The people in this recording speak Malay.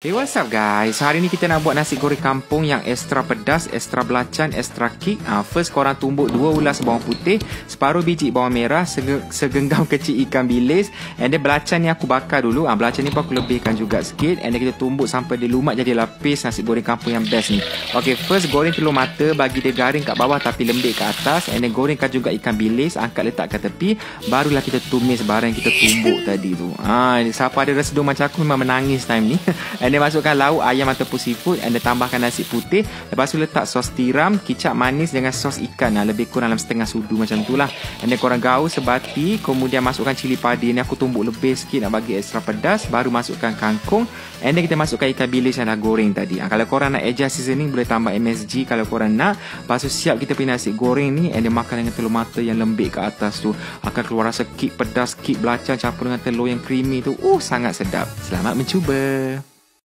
Hey, what's up guys? Hari ni kita nak buat nasi goreng kampung yang extra pedas, extra belacan, extra kick. First korang tumbuk 2 ulas bawang putih, separuh biji bawang merah, segenggam kecil ikan bilis. And then belacan ni aku bakar dulu. Belacan ni pun aku lebihkan juga sikit. And then kita tumbuk sampai dia lumat jadilah paste nasi goreng kampung yang best ni. Okay, first goreng telur mata, bagi dia garing kat bawah tapi lembik kat atas. And then gorengkan juga ikan bilis, angkat letak ke tepi. Barulah kita tumis barang yang kita tumbuk tadi tu. Siapa ada resedung macam aku memang menangis time ni. And then masukkan lauk ayam ataupun seafood. And then tambahkan nasi putih. Lepas tu letak sos tiram, kicap manis dengan sos ikan. Lebih kurang dalam setengah sudu macam tu lah. And then korang gaul sebati. Kemudian masukkan cili padi. Ni aku tumbuk lebih sikit nak bagi extra pedas. Baru masukkan kangkung. And then kita masukkan ikan bilis yang dah goreng tadi. Kalau korang nak adjust seasoning, boleh tambah MSG kalau korang nak. Lepas tu siap kita punya nasi goreng ni. And then makan dengan telur mata yang lembik kat atas tu. Akan keluar rasa kick pedas, kick belacan campur dengan telur yang creamy tu. Sangat sedap. Selamat mencuba.